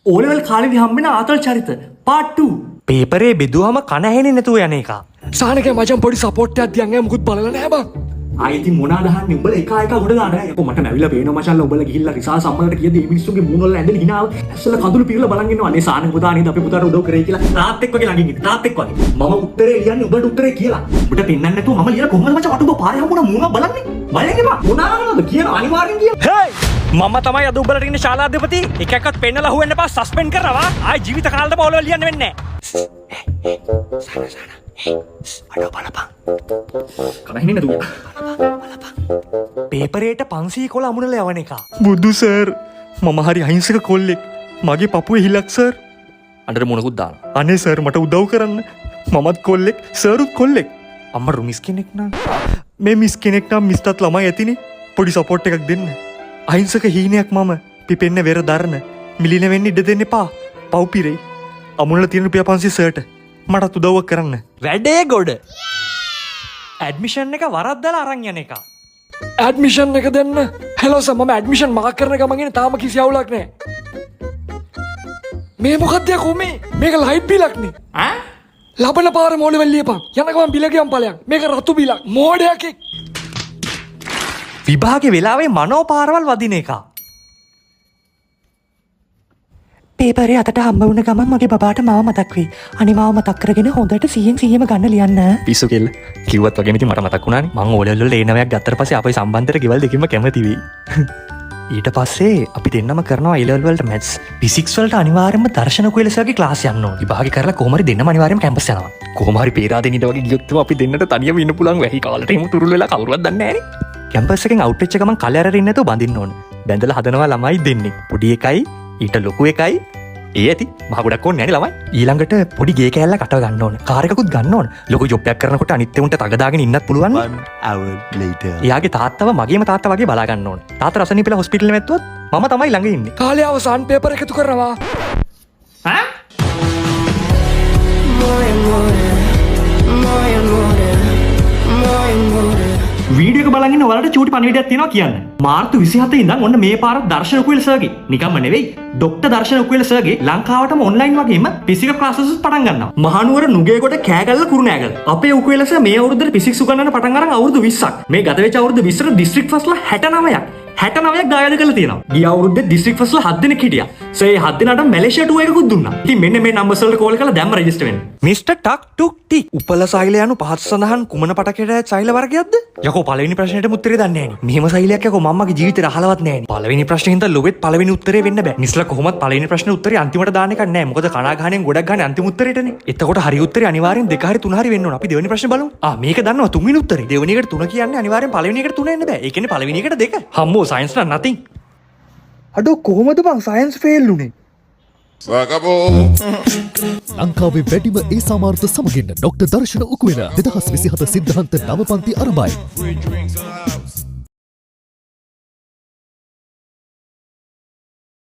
O level කාලෙදි හම්බෙන ආතල් චරිත part 2 පේපරේ බෙදුවම කන ඇහෙන්නේ නැතුව යන එක. සානක මචං පොඩි සපෝට් එකක් දියන් මුකුත් බලලා නැහැ බං. ආයිති මොනවාද අහන්නේ උඹලා එක එක උඩ දාන්න. යකෝ මට නැවිලා පේනවා මචං උඹලා ගිහිල්ලා රිසා සම්මලට කියද මේ මිනිස්සුගේ මූණ වල ඇඳලා හිනාව. ඇස්සල කඳුළු පිරලා බලන් ඉන්නවා. අනේ සානක පුතා නේද අපේ පුතාට උදව් කරේ කියලා. තාත් එක්ක වගේ ළඟින් ඉන්න. තාත් එක්ක වගේ. මම උත්තරේ ලියන්නේ උඹට උත්තරේ කියලා. උඹට පෙන්නන්නේ නැතුව මම ලියලා කොහොමද මචං වටුඹ පාරේ හම්බුණා මූණ බලන්නේ. බලන්නේ බා. මොනවාද කියන අනිවාර්යෙන් කියන. හේ මම තමයි අද උඹලට ඉන්නේ ශාලාධිපති. එක එකක්වත් පෙන්නලා හුවෙන්න එපා සස්පෙන්ඩ් කරනවා. ආයි ජීවිත කාලෙට බෝලවල ලියන්න වෙන්නේ නැහැ. අඩෝ බලපන්. කනහින්නේ නැතුව. පේපරේට 500 කොළ අමුණලා යවන එක. බුදු සර් මම හරි අහිංසක කොල්ලෙක්. මගේ පපුවේ හිලක් සර්. අnder මොනකුත් දාන්න. අනේ සර් මට උදව් කරන්න. මමත් කොල්ලෙක් සර්ුත් කොල්ලෙක්. අම්මා රුමිස් කෙනෙක් නා. මේ මිස් කෙනෙක් නම් මිස්ටත් ළමයි ඇතිනේ. පොඩි සපෝට් එකක් දෙන්න. අහිංසක හීනයක් මම. පිපෙන්න වෙර දරන. මිලින වෙන්න ඉඩ දෙන්න එපා. පව් පිරෙයි. අමුණලා තියෙන රුපියල් 500 සර්ට. මටත් උදව්වක් කරන්න. වැඩේ ගොඩ. ඇඩ්මිෂන් එක වරද්දලා අරන් යන එක. ඇඩ්මිෂන් එක දෙන්න. හෙලෝ සර් මම ඇඩ්මිෂන් මාක් කරන ගමන් ඉන්නේ තාම කිසි අවුලක් නැහැ. මේ මොකක්ද යකෝ මේ? මේක ලයිට් බිලක් නේ. ඈ? ලබන පාර මොළෙවල් ලියපන්. යන ගමන් බිල ගියම් ඵලයක්. මේක රතු බිලක්. මෝඩයක් එක්. විභාගේ වෙලාවේ මනෝ පාරවල් වදින එක. පේපරේ අතට හම්බ වුණ ගමන් මගේ බබාට මාව මතක් වෙයි. අනේ මාව මතක් කරගෙන හොඳට 100ම ගන්න ලියන්න. පිස්සු කෙල්ල. කිව්වත් වගේම ඉතින් මට මතක් වුණානේ. මං ඕලෙවල් වල A9ක් ගත්තට පස්සේ අපේ සම්බන්ධයට ගෙවල් දෙකම කැමති වෙයි. ඊට පස්සේ අපි දෙන්නම කරනවා A level වලට maths. physics වලට අනිවාර්යයෙන්ම දර්ශන කුයලසගේ ක්ලාස් යන්න ඕනේ. විභාගේ කරලා කොහොම හරි දෙන්නම අනිවාර්යයෙන්ම කැම්පස් යනවා. කොහොම හරි පේරාදෙනිට වගේ ගියොත් අපි දෙන්නට තනියම ඉන්න පුළුවන් වෙයි. කාලට එහෙම තුරුල් වෙලා කවුරුවත් දන්නේ නැහැ නේ. කැම්පස් එකෙන් අවුට් වෙච්ච ගමන් කලර් අරින්න නැතුව බඳින්න ඕනේ. බැඳලා හදනවා ළමයි දෙන්නේ. පොඩි එකයි ඊට ලොකු එකයි. ඒ ඇති මහ ගොඩක් ඕනේ නෑනේ ළමයි. ඊළඟට පොඩි ගේ කෑල්ලක් අට ගන්න ඕන. කාර් එකකුත් ගන්න ඕන. ලොකු ජොබ් එකක් කරනකොට අනිත් උන්ට තග දාගෙන ඉන්නත් පුළුවන්. 1 hour later. එයාගේ තාත්තව මගේම තාත්තා වගේ බලා ගන්න ඕන. තාත්තා රසණීපිලා හොස්පිටල් එකේ මැත්තුවත් මම තමයි ළඟ ඉන්නේ. කාලේ අවසන් පේපර් එකතු කරනවා. ඈ? වීඩියෝ එක බලන් ඉන්න ඔයාලට චූටි පණිවිඩයක් තියෙනවා කියන්න. මාර්තු 27 ඉඳන් ඔන්න මේ පාර දර්ශන කුයල සර්ගේ නිකම්ම නෙවෙයි ડોක්ටර් දර්ශන කුයල සර්ගේ ලංකාවටම ඔන්ලයින් වගේම ෆිසිකල් ක්ලාසස් පටන් ගන්නවා. මහනුවර නුගේගොඩ කෑගල්ල කුරුණෑගල. අපේ උකුයල සර් මේ අවුරුද්දේ ෆිසික්ස් උගන්වන්න පටන් අරන් අවුරුදු 20ක්. මේ ගත වෙච්ච අවුරුදු 20ට ඩිස්ට්‍රික්ට් ෆස්ලා 69ක්. 69ක් දායාද කරලා තියෙනවා. ගිය අවුරුද්දේ ඩිස්ට්‍රික්ට් ෆස්ලා 7 දෙනෙක් හිටියා. සර් ඒ 7 දෙනාට මැලේසියා ටූර් එකකුත් දුන්නා. ඉතින් මෙන්න මේ නම්බර්ස් වලට කෝල් කරලා දැම්ම රෙජිස්ටර් වෙන්න. මිස්ටර් ටක් ටුක් ටික්. උපල සෛල යනු පහත් සඳහන් කුමන පටකයට සෛල වර්ගයක්ද? යකෝ පළවෙනි ප්‍රශ්නෙට උත්තරේ දන්නේ නැහැ නේ. මෙහෙම සෛලයක් යකෝ මම්මගේ ජීවිතේට අහලවත් නැහැ නේ. පළවෙනි ප්‍රශ්නේ හින්දා ලොවෙත් පළවෙනි උත්තරේ වෙන්න බෑ. මිස්ලා කොහොමත් පළවෙනි ප්‍රශ්නේ උත්තරේ අන්තිමට දාන්න එකක් නැහැ. මොකද කණාගහණයෙන් ගොඩක් ගන්න අන්තිම උත්තරේටනේ. එතකොට හරි උත්තරේ අනිවාර්යෙන් දෙක හරි තුන හරි වෙන්න ඕන. අපි දෙවෙනි ප්‍රශ්නේ බලමු. මේක දන්නවා තුන්වෙනි උත්තරේ. දෙවෙනි එකට තුන කියන්නේ අනිවාර්යෙන් පළවෙනි එකට තුන එන්න බෑ. ඒ කියන්නේ පළවෙනි එකට දෙක. හම්මෝ සයන්ස් නම් nothing. අඩෝ කොහොමද බං සයන්ස් ෆේල් උනේ? ලංකාවේ වැඩිම ඒ සාමාර්ථ සමගින් ඩොක්ටර් දර්ශන උකුවෙල 2027 සිද්ධාන්ත නව පන්ති ආරම්භයි.